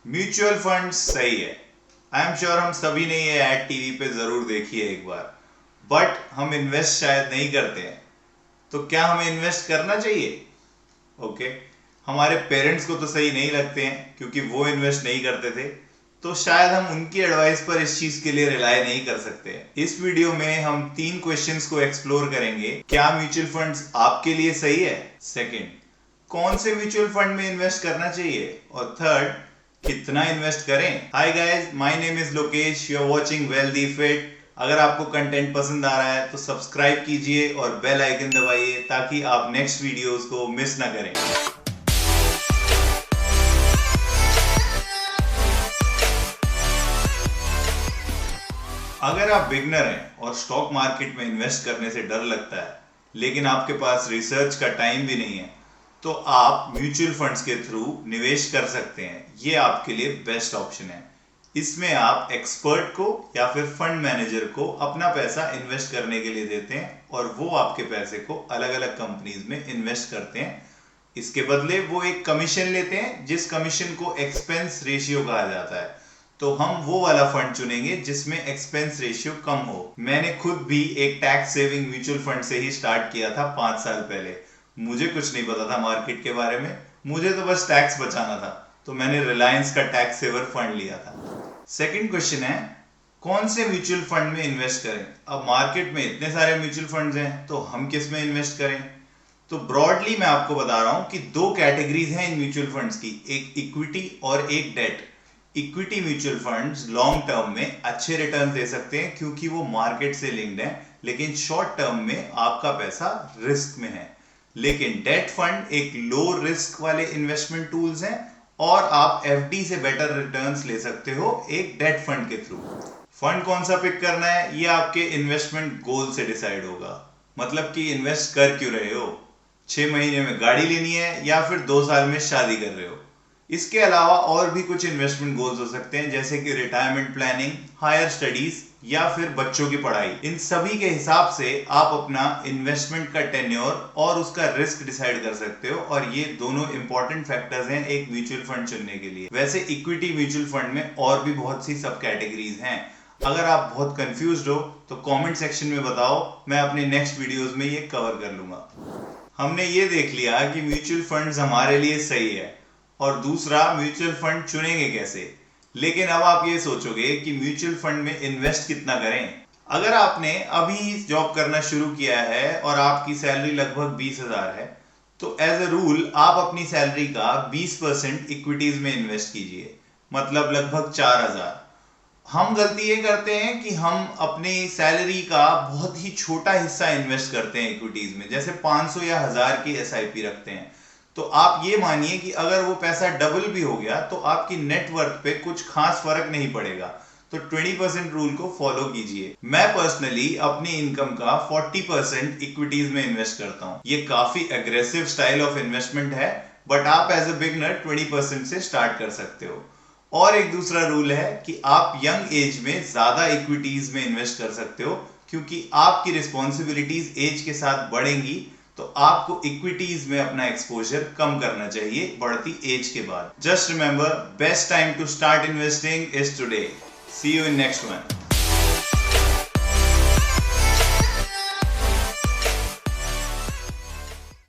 Mutual fund सही है। I am sure हम सभी ने ये एड टीवी पे जरूर देखी है एक बार, बट हम इन्वेस्ट शायद नहीं करते हैं। तो क्या हमें इन्वेस्ट करना चाहिए? ओके, हमारे पेरेंट्स को तो सही नहीं लगते हैं क्योंकि वो इन्वेस्ट नहीं करते थे, तो शायद हम उनकी एडवाइस पर इस चीज के लिए रिलाई नहीं कर सकते। इस वीडियो में हम 3 क्वेश्चंस को एक्सप्लोर करेंगे। क्या म्यूचुअल फंड्स आपके लिए सही है? सेकंड, कौन से म्यूचुअल फंड में इन्वेस्ट करना चाहिए? और थर्ड, कितना इन्वेस्ट करें? Hi guys, my name is Lokesh, you are watching wealthy fit. अगर आपको कंटेंट पसंद आ रहा है तो सब्सक्राइब कीजिए और बेल आइकन दबाइए ताकि आप नेक्स्ट वीडियोस को मिस ना करें। अगर आप बिगनर हैं और स्टॉक मार्केट में इन्वेस्ट करने से डर लगता है, लेकिन आपके पास रिसर्च का टाइम भी नहीं है, तो आप म्यूचुअल फंड्स के थ्रू निवेश कर सकते हैं। ये आपके लिए बेस्ट ऑप्शन है। इसमें आप एक्सपर्ट को या फिर फंड मैनेजर को अपना पैसा इन्वेस्ट करने के लिए देते हैं और वो आपके पैसे को अलग अलग कंपनीज में इन्वेस्ट करते हैं। इसके बदले वो एक कमीशन लेते हैं, जिस कमीशन को एक्सपेंस रेशियो कहा जाता है। तो हम वो वाला फंड चुनेंगे जिसमें एक्सपेंस रेशियो कम हो। मैंने खुद भी एक टैक्स सेविंग म्यूचुअल फंड से ही स्टार्ट किया था 5 साल पहले। मुझे कुछ नहीं पता था मार्केट के बारे में, मुझे तो बस टैक्स बचाना था, तो मैंने रिलायंस का टैक्स सेवर फंड लिया था। सेकंड क्वेश्चन है, कौन से म्यूचुअल फंड में इन्वेस्ट करें? अब मार्केट में इतने सारे म्यूचुअल फंड्स हैं, तो हम किस में इन्वेस्ट करें? तो ब्रॉडली मैं आपको बता रहा हूं कि 2 कैटेगरीज हैं इन म्यूचुअल फंड्स की, एक इक्विटी और एक debt. Equity mutual funds long term में अच्छे रिटर्न दे सकते हैं क्योंकि वो मार्केट से लिंक्ड है, लेकिन शॉर्ट टर्म में आपका पैसा रिस्क में है। लेकिन डेट फंड एक लो रिस्क वाले इन्वेस्टमेंट टूल्स हैं और आप एफडी से बेटर रिटर्न्स ले सकते हो एक डेट फंड के थ्रू। फंड कौन सा पिक करना है ये आपके इन्वेस्टमेंट गोल से डिसाइड होगा। मतलब कि इन्वेस्ट कर क्यों रहे हो? 6 महीने में गाड़ी लेनी है या फिर 2 साल में शादी कर रहे हो? इसके अलावा और भी कुछ इन्वेस्टमेंट गोल्स हो सकते हैं, जैसे कि रिटायरमेंट प्लानिंग, हायर स्टडीज या फिर बच्चों की पढ़ाई। इन सभी के हिसाब से आप अपना इन्वेस्टमेंट का टेन्योर और उसका रिस्क डिसाइड कर सकते हो, और ये दोनों इंपॉर्टेंट फैक्टर्स हैं एक म्यूचुअल फंड चुनने के लिए। वैसे इक्विटी म्यूचुअल फंड में और भी बहुत सी सब कैटेगरीज हैं। अगर आप बहुत कंफ्यूज्ड हो तो कमेंट सेक्शन में बताओ, मैं अपने नेक्स्ट वीडियोस में ये कवर कर लूंगा। हमने ये देख लिया कि म्यूचुअल फंड्स हमारे लिए सही है, और दूसरा म्यूचुअल फंड चुनेंगे कैसे। लेकिन अब आप ये सोचोगे कि म्यूचुअल फंड में इन्वेस्ट कितना करें। अगर आपने अभी जॉब करना शुरू किया है और आपकी सैलरी लगभग 20,000 है, तो एज अ रूल आप अपनी सैलरी का 20% इक्विटीज में इन्वेस्ट कीजिए, मतलब लगभग 4,000। हम गलती ये करते हैं कि हम अपनी सैलरी का बहुत ही छोटा हिस्सा इन्वेस्ट करते हैं इक्विटीज में, जैसे 500 या 1000 की एसआईपी रखते हैं। तो आप ये मानिए कि अगर वो पैसा डबल भी हो गया तो आपकी नेटवर्थ पे कुछ खास फर्क नहीं पड़ेगा। तो 20% रूल को फॉलो कीजिए। मैं पर्सनली अपनी इनकम का 40% इक्विटीज में इन्वेस्ट करता हूं। ये काफी एग्रेसिव स्टाइल ऑफ इन्वेस्टमेंट है, बट आप एज अ बिगनर 20% से स्टार्ट कर सकते हो। और एक दूसरा रूल है कि आप यंग एज में ज्यादा इक्विटीज में इन्वेस्ट कर सकते हो, क्योंकि आपकी रिस्पॉन्सिबिलिटीज एज के साथ बढ़ेंगी, तो आपको इक्विटीज में अपना एक्सपोजर कम करना चाहिए बढ़ती एज के बाद। Just remember, best time to start investing is today. See you in next one.